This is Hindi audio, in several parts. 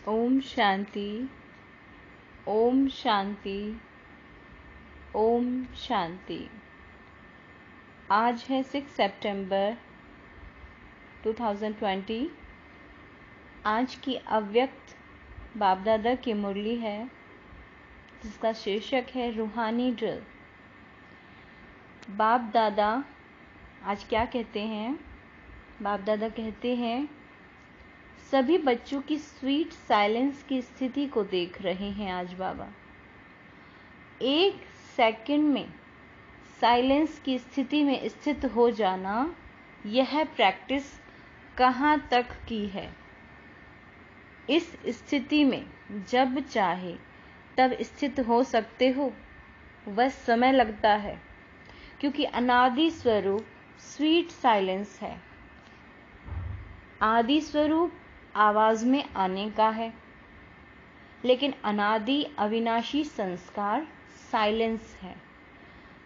ओम शांति। ओम शांति। ओम शांति। आज है 6 सितंबर 2020। आज की अव्यक्त बाप दादा की मुरली है जिसका शीर्षक है रूहानी ड्रिल। बाप दादा आज क्या कहते हैं? बाप दादा कहते हैं, सभी बच्चों की स्वीट साइलेंस की स्थिति को देख रहे हैं आज बाबा। 1 सेकंड में साइलेंस की स्थिति में स्थित हो जाना, यह प्रैक्टिस कहाँ तक की है। इस स्थिति में जब चाहे तब स्थित हो सकते हो, बस समय लगता है क्योंकि अनादि स्वरूप स्वीट साइलेंस है। आदि स्वरूप आवाज में आने का है, लेकिन अनादि अविनाशी संस्कार साइलेंस है।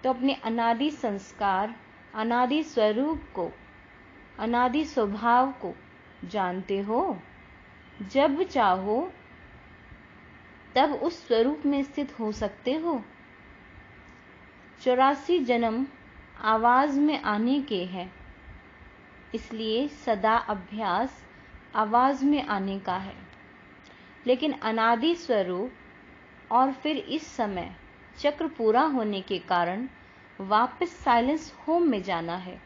तो अपने अनादि संस्कार, अनादि स्वरूप को, अनादि स्वभाव को जानते हो। जब चाहो तब उस स्वरूप में स्थित हो सकते हो। 84 जन्म आवाज में आने के हैं, इसलिए सदा अभ्यास आवाज में आने का है। लेकिन अनादि स्वरूप और फिर इस समय चक्र पूरा होने के कारण वापस साइलेंस होम में जाना है।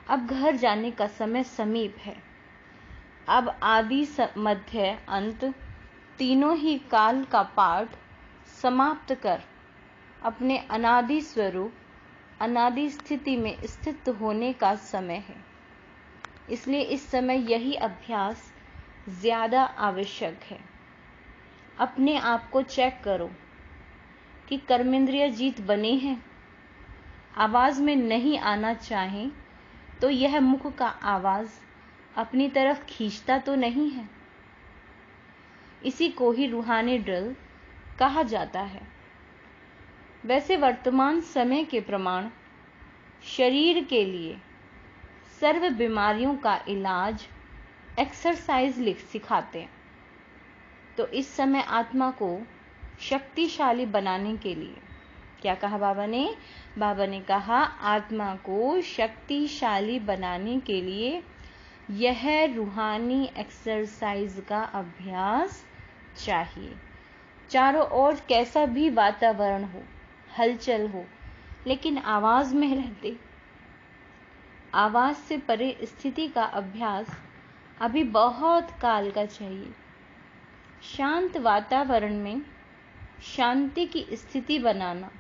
अब घर जाने का समय समीप है। अब आदि मध्य अंत तीनों ही काल का पाठ समाप्त कर अपने अनादि स्वरूप, अनादि स्थिति में स्थित होने का समय है। इसलिए इस समय यही अभ्यास ज्यादा आवश्यक है। अपने आप को चेक करो कि कर्मेंद्रिय जीत बने हैं। आवाज में नहीं आना चाहें तो यह मुख का आवाज अपनी तरफ खींचता तो नहीं है। इसी को ही रूहानी ड्रिल कहा जाता है। वैसे वर्तमान समय के प्रमाण शरीर के लिए सर्व बीमारियों का इलाज एक्सरसाइज सिखाते हैं। तो इस समय आत्मा को शक्तिशाली बनाने के लिए क्या कहा बाबा ने? बाबा ने कहा आत्मा को शक्तिशाली बनाने के लिए यह रूहानी एक्सरसाइज का अभ्यास चाहिए। चारों ओर कैसा भी वातावरण हो, हलचल हो, लेकिन आवाज में रहते, आवाज से परे स्थिति का अभ्यास अभी बहुत काल का चाहिए। शांत वातावरण में शांति की स्थिति बनाना,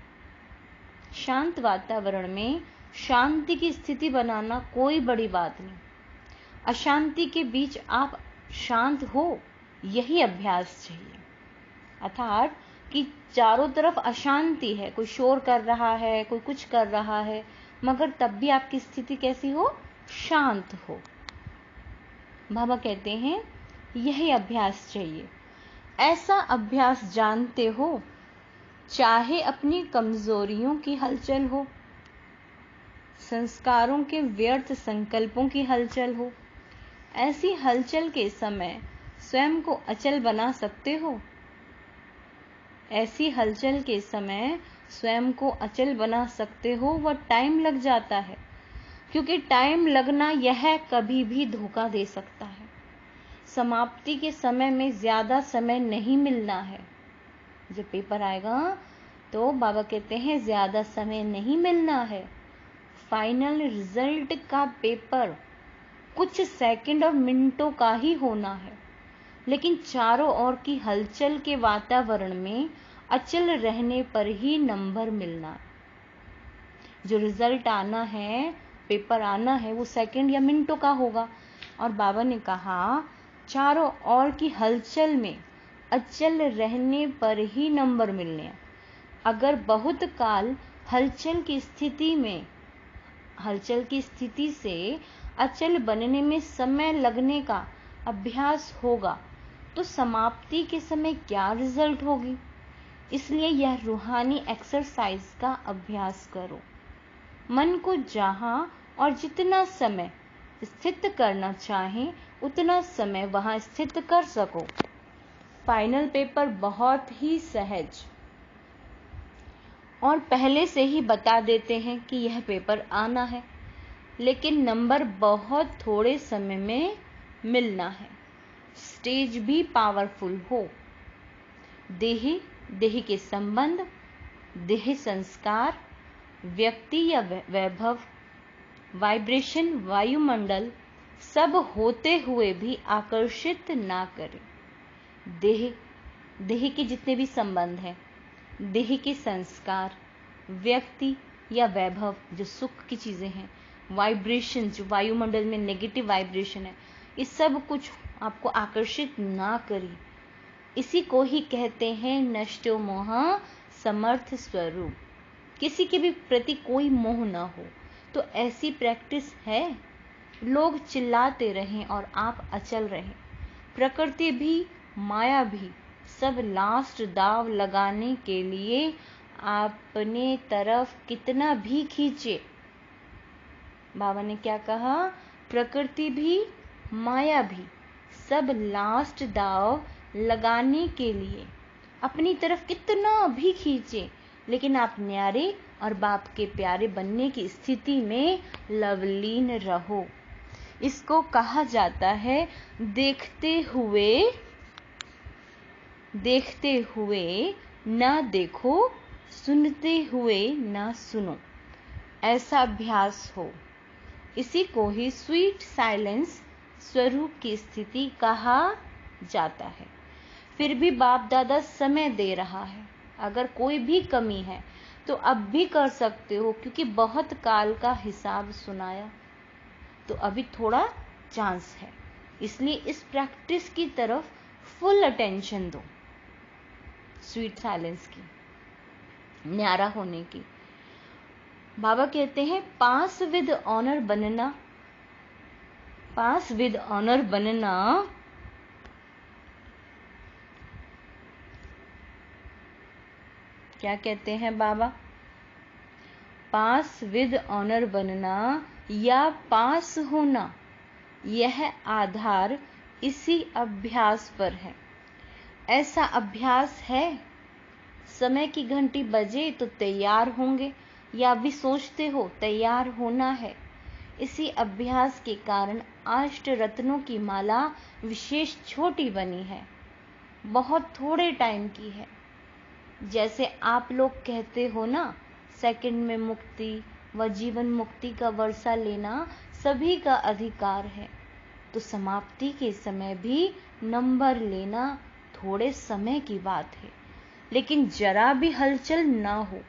शांत वातावरण में शांति की स्थिति बनाना कोई बड़ी बात नहीं। अशांति के बीच आप शांत हो, यही अभ्यास चाहिए। अर्थात कि चारों तरफ अशांति है, कोई शोर कर रहा है, कोई कुछ कर रहा है, मगर तब भी आपकी स्थिति कैसी हो? शांत हो। बाबा कहते हैं यही अभ्यास चाहिए। ऐसा अभ्यास जानते हो, चाहे अपनी कमजोरियों की हलचल हो, संस्कारों के व्यर्थ संकल्पों की हलचल हो, ऐसी हलचल के समय स्वयं को अचल बना सकते हो। ऐसी हलचल के समय स्वयं को अचल बना सकते हो। वह टाइम लग जाता है, क्योंकि टाइम लगना यह कभी भी धोखा दे सकता है। समाप्ति के समय में ज्यादा समय नहीं मिलना है। जब पेपर आएगा तो बाबा कहते हैं ज्यादा समय नहीं मिलना है। फाइनल रिजल्ट का पेपर कुछ सेकंड और मिनटों का ही होना है, लेकिन चारों ओर की हलचल के वातावरण में अचल रहने पर ही नंबर मिलना। जो रिजल्ट आना है, पेपर आना है, वो सेकंड या मिनटों का होगा। और बाबा ने कहा चारों ओर की हलचल में अचल रहने पर ही नंबर मिलने हैं। अगर बहुत काल हलचल की स्थिति से अचल बनने में समय लगने का अभ्यास होगा तो समाप्ति के समय क्या रिजल्ट होगी। इसलिए यह रूहानी एक्सरसाइज का अभ्यास करो। मन को जहां और जितना समय स्थित करना चाहें उतना समय वहां स्थित कर सको। फाइनल पेपर बहुत ही सहज और पहले से ही बता देते हैं कि यह पेपर आना है, लेकिन नंबर बहुत थोड़े समय में मिलना है। स्टेज भी पावरफुल हो। देह के संबंध, देह संस्कार, व्यक्ति या वैभव, वाइब्रेशन, वायुमंडल सब होते हुए भी आकर्षित ना करें। देह के जितने भी संबंध हैं, देह के संस्कार, व्यक्ति या वैभव जो सुख की चीजें हैं, वाइब्रेशन जो वायुमंडल में नेगेटिव वाइब्रेशन है, इस सब कुछ आपको आकर्षित ना करें। इसी को ही कहते हैं नष्टो मोह समर्थ स्वरूप। किसी के भी प्रति कोई मोह ना हो। तो ऐसी प्रैक्टिस है। लोग चिल्लाते रहें और आप अचल रहें। प्रकृति भी, माया भी सब लास्ट दाव लगाने के लिए अपने तरफ कितना भी खींचे। बाबा ने क्या कहा? प्रकृति भी, माया भी सब लास्ट दाव लगाने के लिए अपनी तरफ कितना भी खींचे, लेकिन आप न्यारे और बाप के प्यारे बनने की स्थिति में लवलीन रहो। इसको कहा जाता है देखते हुए ना देखो, सुनते हुए ना सुनो। ऐसा अभ्यास हो। इसी को ही स्वीट साइलेंस स्वरूप की स्थिति कहा जाता है। फिर भी बाप दादा समय दे रहा है। अगर कोई भी कमी है तो अब भी कर सकते हो, क्योंकि बहुत काल का हिसाब सुनाया, तो अभी थोड़ा चांस है। इसलिए इस प्रैक्टिस की तरफ फुल अटेंशन दो, स्वीट साइलेंस की, न्यारा होने की। बाबा कहते हैं पास विद ऑनर बनना क्या कहते हैं बाबा? पास विद ऑनर बनना या पास होना, यह आधार इसी अभ्यास पर है। ऐसा अभ्यास है। समय की घंटी बजे तो तैयार होंगे, या भी सोचते हो तैयार होना है। इसी अभ्यास के कारण अष्ट रत्नों की माला विशेष छोटी बनी है, बहुत थोड़े टाइम की है। जैसे आप लोग कहते हो ना, सेकंड में मुक्ति व जीवन मुक्ति का वर्षा लेना सभी का अधिकार है, तो समाप्ति के समय भी नंबर लेना थोड़े समय की बात है। लेकिन जरा भी हलचल ना हो,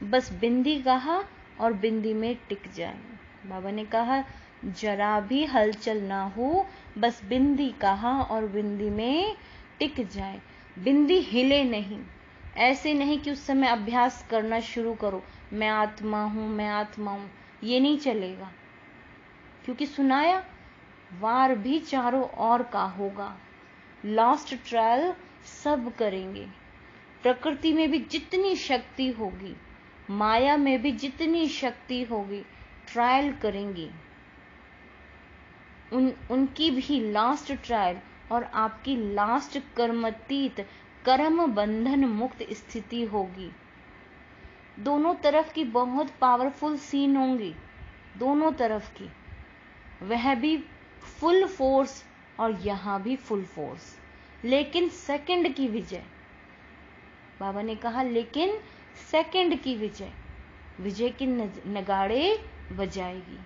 बस बिंदी कहा और बिंदी में टिक जाए। बाबा ने कहा जरा भी हलचल ना हो, बस बिंदी कहा और बिंदी में टिक जाए। बिंदी हिले नहीं। ऐसे नहीं कि उस समय अभ्यास करना शुरू करो, मैं आत्मा हूं, ये नहीं चलेगा। क्योंकि सुनाया वार भी चारों ओर का होगा। लास्ट ट्रायल सब करेंगे। प्रकृति में भी जितनी शक्ति होगी, माया में भी जितनी शक्ति होगी, ट्रायल करेंगे। उनकी भी लास्ट ट्रायल और आपकी लास्ट कर्मातीत, कर्म बंधन मुक्त स्थिति होगी। दोनों तरफ की बहुत पावरफुल सीन होंगी, दोनों तरफ की। वह भी फुल फोर्स और यहां भी फुल फोर्स, लेकिन सेकंड की विजय। बाबा ने कहा लेकिन सेकंड की विजय की नगाड़े बजाएगी।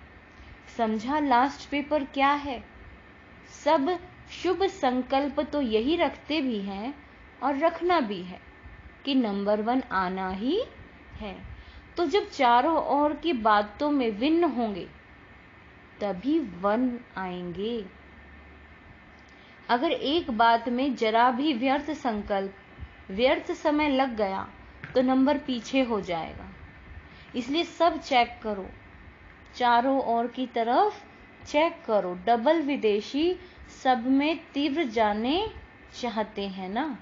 समझा लास्ट पेपर क्या है? सब शुभ संकल्प तो यही रखते भी हैं और रखना भी है कि नंबर 1 आना ही है। तो जब चारों ओर की बातों में विन्न होंगे तभी 1 आएंगे। अगर एक बात में जरा भी व्यर्थ संकल्प, व्यर्थ समय लग गया तो नंबर पीछे हो जाएगा। इसलिए सब चेक करो, चारों ओर की तरफ चेक करो। डबल विदेशी सब में तीव्र जाने चाहते हैं ना,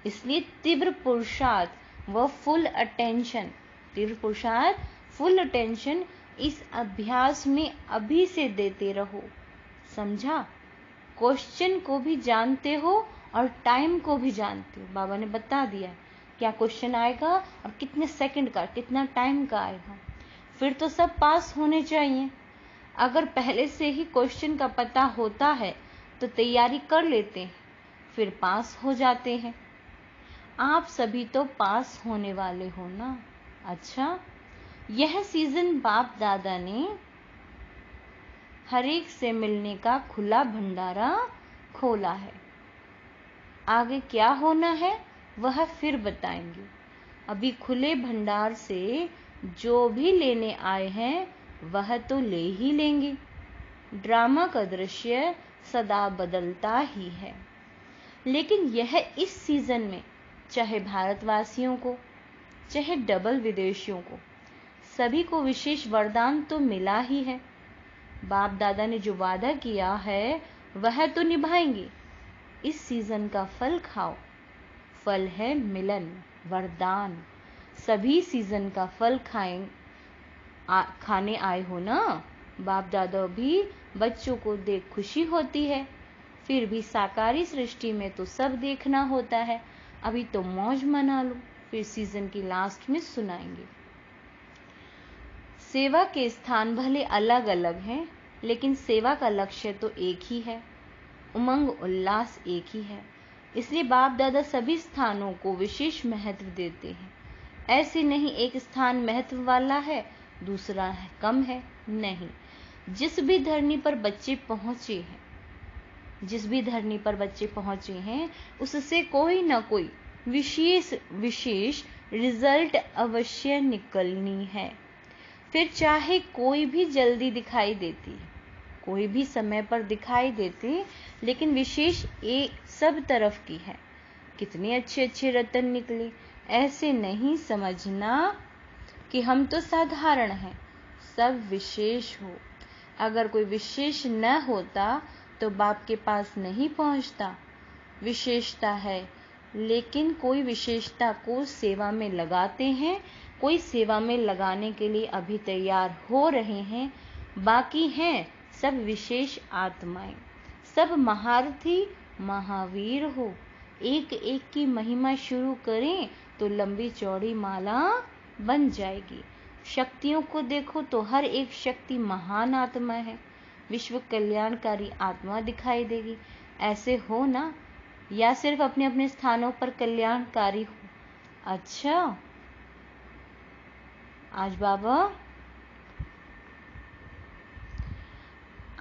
इसलिए तीव्र पुरुषार्थ व फुल अटेंशन, तीव्र पुरुषार्थ फुल अटेंशन इस अभ्यास में अभी से देते रहो। समझा? क्वेश्चन को भी जानते हो और टाइम को भी जानती हूँ। बाबा ने बता दिया क्या क्वेश्चन आएगा और कितने सेकंड का, कितना टाइम का आएगा। फिर तो सब पास होने चाहिए। अगर पहले से ही क्वेश्चन का पता होता है तो तैयारी कर लेते हैं, फिर पास हो जाते हैं। आप सभी तो पास होने वाले हो ना। अच्छा, यह सीजन बाप दादा ने हर एक से मिलने का खुला भंडारा खोला है। आगे क्या होना है वह फिर बताएंगे। अभी खुले भंडार से जो भी लेने आए हैं वह तो ले ही लेंगे। ड्रामा का दृश्य सदा बदलता ही है, लेकिन यह इस सीजन में चाहे भारतवासियों को चाहे डबल विदेशियों को, सभी को विशेष वरदान तो मिला ही है। बाप दादा ने जो वादा किया है वह तो निभाएंगे। इस सीजन का फल खाओ। फल है मिलन, वरदान। सभी सीजन का फल खाने आए हो ना। बाप दादा भी बच्चों को देख खुशी होती है। फिर भी साकारी सृष्टि में तो सब देखना होता है। अभी तो मौज मना लो, फिर सीजन की लास्ट में सुनाएंगे। सेवा के स्थान भले अलग अलग हैं, लेकिन सेवा का लक्ष्य तो एक ही है, उमंग उल्लास एक ही है। इसलिए बाप दादा सभी स्थानों को विशेष महत्व देते हैं। ऐसे नहीं एक स्थान महत्व वाला है दूसरा है कम है, नहीं। जिस भी धरनी पर बच्चे पहुंचे हैं उससे कोई ना कोई विशेष रिजल्ट अवश्य निकलनी है। फिर चाहे कोई भी जल्दी दिखाई देती, कोई भी समय पर दिखाई देती, लेकिन विशेष एक सब तरफ की है। कितने अच्छे अच्छे रतन निकले। ऐसे नहीं समझना कि हम तो साधारण हैं, सब विशेष हो। अगर कोई विशेष न होता तो बाप के पास नहीं पहुंचता। विशेषता है, लेकिन कोई विशेषता को सेवा में लगाते हैं, कोई सेवा में लगाने के लिए अभी तैयार हो रहे हैं। बाकी हैं सब विशेष आत्माएं, सब महारथी महावीर हो। एक एक की महिमा शुरू करें तो लंबी चौड़ी माला बन जाएगी। शक्तियों को देखो तो हर एक शक्ति महान आत्मा है, विश्व कल्याणकारी आत्मा दिखाई देगी। ऐसे हो ना, या सिर्फ अपने अपने स्थानों पर कल्याणकारी हो। अच्छा,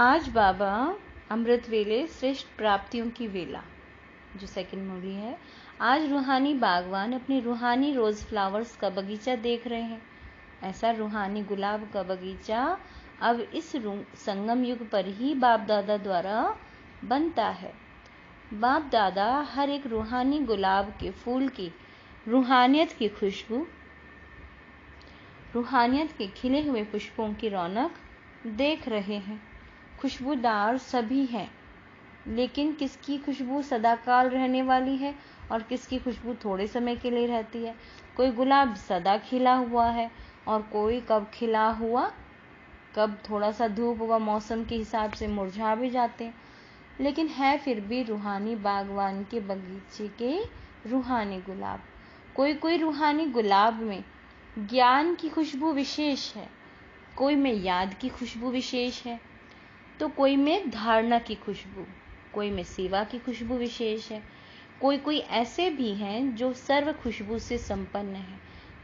आज बाबा अमृत वेले श्रेष्ठ प्राप्तियों की वेला, जो सेकंड मूवी है। आज रूहानी बागवान अपने रूहानी रोज फ्लावर्स का बगीचा देख रहे हैं। ऐसा रूहानी गुलाब का बगीचा अब इस संगम युग पर ही बाप दादा द्वारा बनता है। बाप दादा हर एक रूहानी गुलाब के फूल की रूहानियत की खुशबू, रूहानियत के खिले हुए पुष्पों की रौनक देख रहे हैं। खुशबूदार सभी हैं, लेकिन किसकी खुशबू सदाकाल रहने वाली है और किसकी खुशबू थोड़े समय के लिए रहती है। कोई गुलाब सदा खिला हुआ है और कोई कब खिला हुआ, कब थोड़ा सा धूप व मौसम के हिसाब से मुरझा भी जाते हैं, लेकिन है फिर भी रूहानी बागवान के बगीचे के रूहानी गुलाब। कोई कोई रूहानी गुलाब में ज्ञान की खुशबू विशेष है, कोई में याद की खुशबू विशेष है, तो कोई में धारणा की खुशबू, कोई में सेवा की खुशबू विशेष है। कोई कोई ऐसे भी हैं जो सर्व खुशबू से संपन्न है।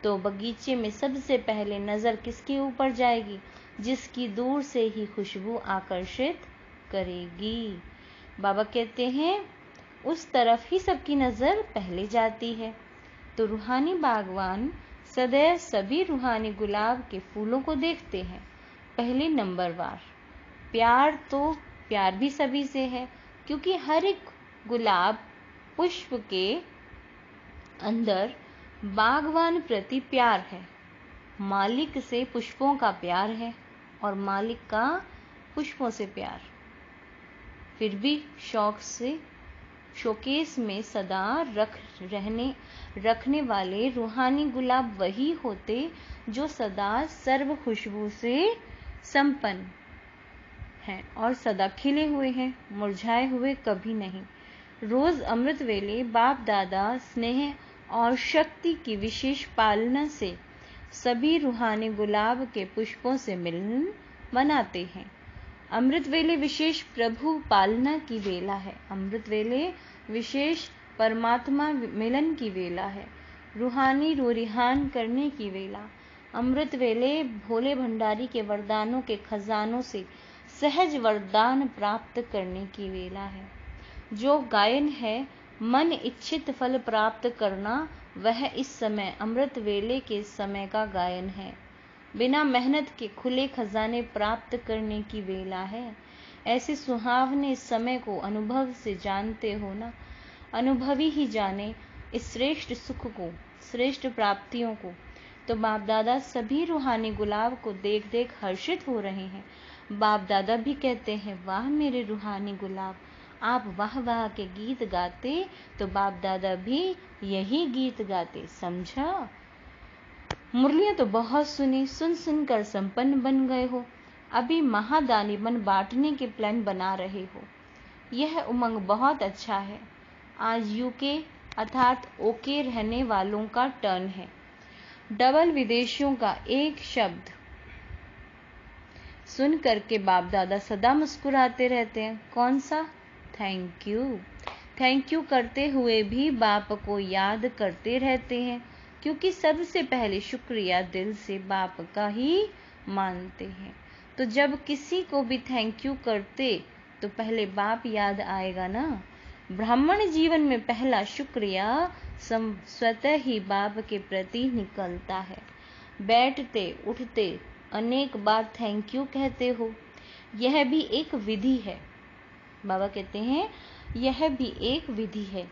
तो बगीचे में सबसे पहले नजर किसके ऊपर जाएगी? जिसकी दूर से ही खुशबू आकर्षित करेगी। बाबा कहते हैं उस तरफ ही सबकी नजर पहले जाती है। तो रूहानी बागवान सदैव सभी रूहानी गुलाब के फूलों को देखते हैं पहले नंबरवार। प्यार भी सभी से है, क्योंकि हर एक गुलाब पुष्प के अंदर बागवान प्रति प्यार है। मालिक से पुष्पों का प्यार है और मालिक का पुष्पों से प्यार। फिर भी शौक से शोकेस में सदा रखने वाले रूहानी गुलाब वही होते जो सदा सर्व खुशबू से संपन्न हैं और सदा खिले हुए हैं, मुरझाए हुए कभी नहीं। रोज अमृत वेले बाप दादा स्नेह और शक्ति की विशेष पालना से सभी रूहानी गुलाब के पुष्पों से मिलन मनाते हैं। अमृत वेले विशेष प्रभु पालना की वेला है। अमृत वेले विशेष परमात्मा मिलन की वेला है, रूहानी रूरिहान करने की वेला। अमृत वेले भोले भंडारी के वरदानों के खजानों से सहज वरदान प्राप्त करने की वेला है। जो गायन है मन इच्छित फल प्राप्त करना, वह इस समय अमृत वेले के समय का गायन है। बिना मेहनत के खुले खजाने प्राप्त करने की वेला है। ऐसे सुहावने समय को अनुभव से जानते हो ना। अनुभवी ही जाने इस श्रेष्ठ सुख को, श्रेष्ठ प्राप्तियों को। तो बाप दादा सभी रूहानी गुलाब को देख देख हर्षित हो रहे हैं। बाप दादा भी कहते हैं, वाह मेरे रूहानी गुलाब, आप वाह वाह के गीत गाते तो बाप दादा भी यही गीत गाते, समझा। मुरलियां तो बहुत सुनी, सुन सुनकर संपन्न बन गए हो। अभी महादानी बन बांटने के प्लान बना रहे हो। यह उमंग बहुत अच्छा है। आज यूके अर्थात ओके रहने वालों का टर्न है। डबल विदेशियों का एक शब्द सुन करके बाप दादा सदा मुस्कुराते रहते हैं। कौन सा? Thank you. थैंक यू करते हुए भी बाप को याद करते रहते हैं, क्योंकि सबसे पहले शुक्रिया दिल से बाप का ही मानते हैं। तो जब किसी को भी थैंक यू करते तो पहले बाप याद आएगा ना। ब्राह्मण जीवन में पहला शुक्रिया स्वतः ही बाप के प्रति निकलता है। बैठते उठते अनेक बार थैंक यू कहते हो। यह भी एक विधि है। बाबा कहते हैं यह भी एक विधि है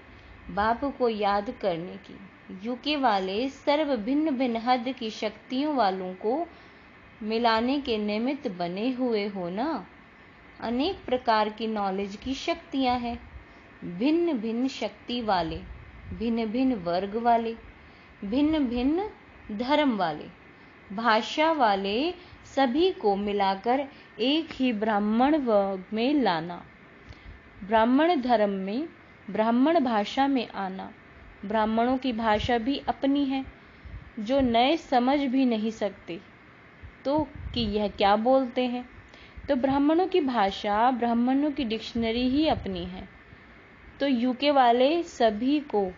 बाप को याद करने की। यूके वाले सर्व भिन्न भिन्न हद की शक्तियों वालों को मिलाने के निमित्त बने हुए हो ना। अनेक प्रकार की नॉलेज की शक्तियां हैं। भिन्न भिन्न शक्ति वाले, भिन्न भिन्न वर्ग वाले, भिन्न भिन्न धर्म वाले, भाषा वाले, सभी को मिलाकर एक ही ब्राह्मण वर्ग में लाना। ब्राह्मण धर्म में, ब्राह्मण भाषा में आना। ब्राह्मणों की भाषा भी अपनी है, जो नए समझ भी नहीं सकते तो कि यह क्या बोलते हैं। तो ब्राह्मणों की भाषा, ब्राह्मणों की डिक्शनरी ही अपनी है। तो यूके वाले सभी को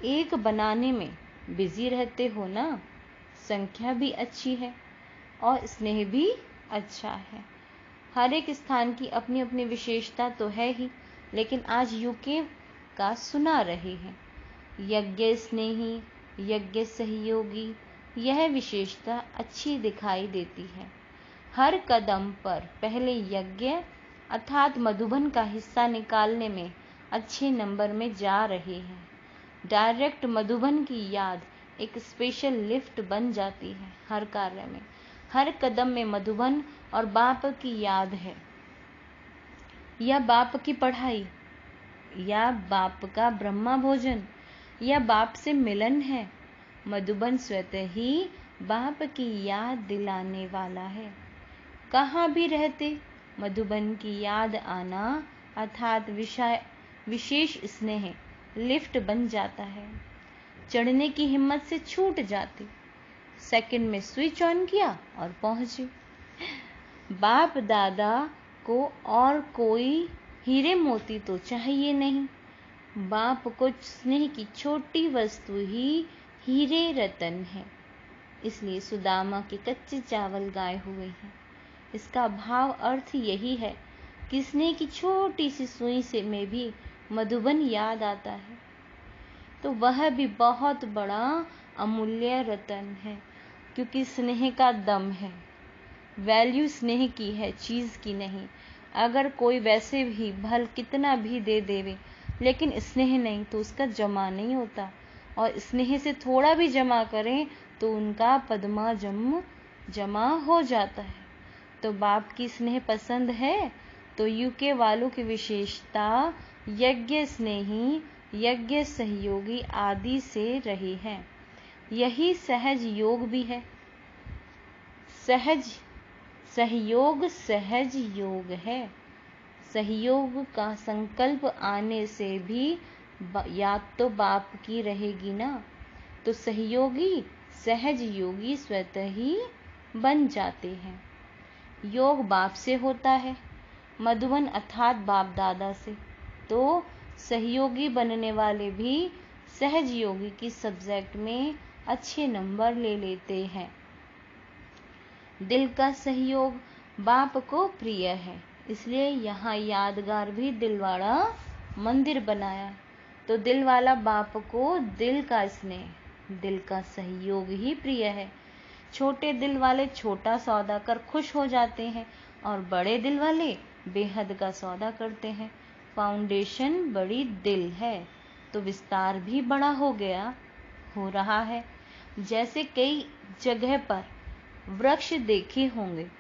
एक बनाने में बिजी रहते हो ना। संख्या भी अच्छी है और स्नेह भी अच्छा है। हर एक स्थान की अपनी अपनी विशेषता तो है ही, लेकिन आज यूके का सुना रहे हैं। यज्ञ स्नेही, यज्ञ सहयोगी, यह विशेषता अच्छी दिखाई देती है। हर कदम पर पहले यज्ञ अर्थात मधुबन का हिस्सा निकालने में अच्छे नंबर में जा रहे हैं। डायरेक्ट मधुबन की याद एक स्पेशल लिफ्ट बन जाती है हर कार्य में। हर कदम में मधुबन और बाप की याद है, या बाप की पढ़ाई, या बाप का ब्रह्मा भोजन, या बाप से मिलन है। मधुबन स्वतः ही बाप की याद दिलाने वाला है। कहाँ भी रहते मधुबन की याद आना अर्थात विशेष स्नेह लिफ्ट बन जाता है। चढ़ने की हिम्मत से छूट जाती, सेकंड में स्विच ऑन किया और पहुंचे। बाप दादा को और कोई हीरे मोती तो चाहिए नहीं। बाप को स्नेह की छोटी वस्तु ही हीरे रतन है। इसलिए सुदामा के कच्चे चावल गाए हुए हैं। इसका भाव अर्थ यही है कि स्नेह की छोटी सी सुई से में भी मधुबन याद आता है, तो वह भी बहुत बड़ा अमूल्य रतन है, क्योंकि स्नेह का दम है। वैल्यू स्नेह की है, चीज की नहीं। अगर कोई वैसे भी भल कितना भी दे देवे, लेकिन स्नेह नहीं तो उसका जमा नहीं होता, और स्नेह से थोड़ा भी जमा करें तो उनका पद्मा जमा हो जाता है। तो बाप की स्नेह पसंद है तो यूके वालों की विशेषता यज्ञ स्नेही, यज्ञ सहयोगी आदि से रही है। यही सहज योग भी है। सहज सहयोग सहज योग है। सहयोग का संकल्प आने से भी याद तो बाप की रहेगी ना, तो सहयोगी सहज योगी स्वतः ही बन जाते हैं। योग बाप से होता है, मधुबन अर्थात बाप दादा से, तो सहयोगी बनने वाले भी सहज योगी की सब्जेक्ट में अच्छे नंबर ले लेते हैं। दिल का सहयोग बाप को प्रिय है, इसलिए यहाँ यादगार भी दिलवाड़ा मंदिर बनाया। तो दिल वाला बाप को दिल का स्नेह, दिल का सहयोग ही प्रिय है। छोटे दिल वाले छोटा सौदा कर खुश हो जाते हैं और बड़े दिल वाले बेहद का सौदा करते हैं। फाउंडेशन बड़ी दिल है तो विस्तार भी बड़ा हो रहा है। जैसे कई जगह पर वृक्ष देखे होंगे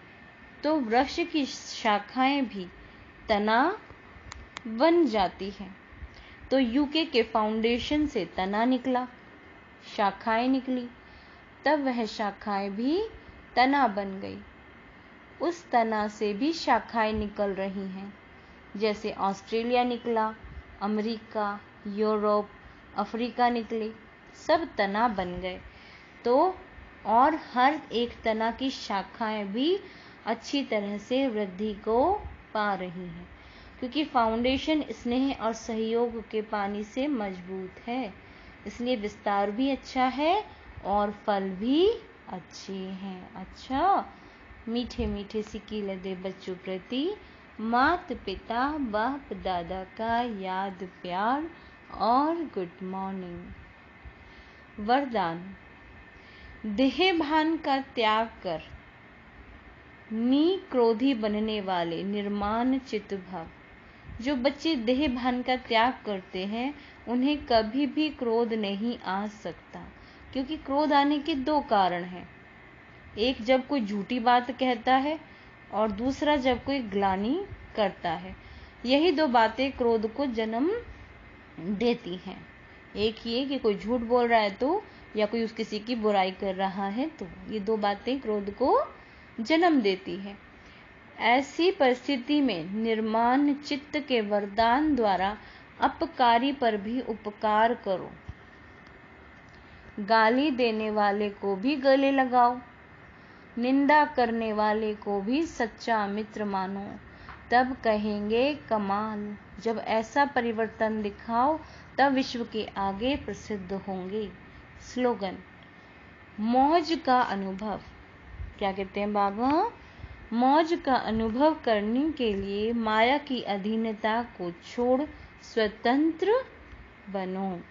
तो वृक्ष की शाखाएं भी तना बन जाती हैं। तो यूके के फाउंडेशन से तना निकला, शाखाएं निकली, तब वह शाखाएं भी तना बन गई। उस तना से भी शाखाएं निकल रही हैं। जैसे ऑस्ट्रेलिया निकला, अमेरिका, यूरोप, अफ्रीका निकले, सब तना बन गए। तो और हर एक तना की शाखाएं भी अच्छी तरह से वृद्धि को पा रही हैं, क्योंकि फाउंडेशन स्नेह और सहयोग के पानी से मजबूत है, इसलिए विस्तार भी अच्छा है और फल भी अच्छे हैं। अच्छा, मीठे मीठे सिक्के दे बच्चों प्रति माता पिता बाप दादा का याद प्यार और गुड मॉर्निंग। वरदान। देह भान का त्याग कर क्रोधी बनने वाले निर्माण चित्त भव। जो बच्चे देह भान का त्याग करते हैं उन्हें कभी भी क्रोध नहीं आ सकता, क्योंकि क्रोध आने के दो कारण हैं। एक जब कोई झूठी बात कहता है और दूसरा जब कोई ग्लानि करता है। यही दो बातें क्रोध को जन्म देती हैं। एक ये कि कोई झूठ बोल रहा है तो, या कोई उस किसी की बुराई कर रहा है तो, ये दो बातें क्रोध को जन्म देती है। ऐसी परिस्थिति में निर्माण चित्त के वरदान द्वारा अपकारी पर भी उपकार करो। गाली देने वाले को भी गले लगाओ, निंदा करने वाले को भी सच्चा मित्र मानो, तब कहेंगे कमाल। जब ऐसा परिवर्तन दिखाओ तब विश्व के आगे प्रसिद्ध होंगे। स्लोगन। मौज का अनुभव। क्या कहते हैं बाबा? मौज का अनुभव करने के लिए माया की अधीनता को छोड़ स्वतंत्र बनो।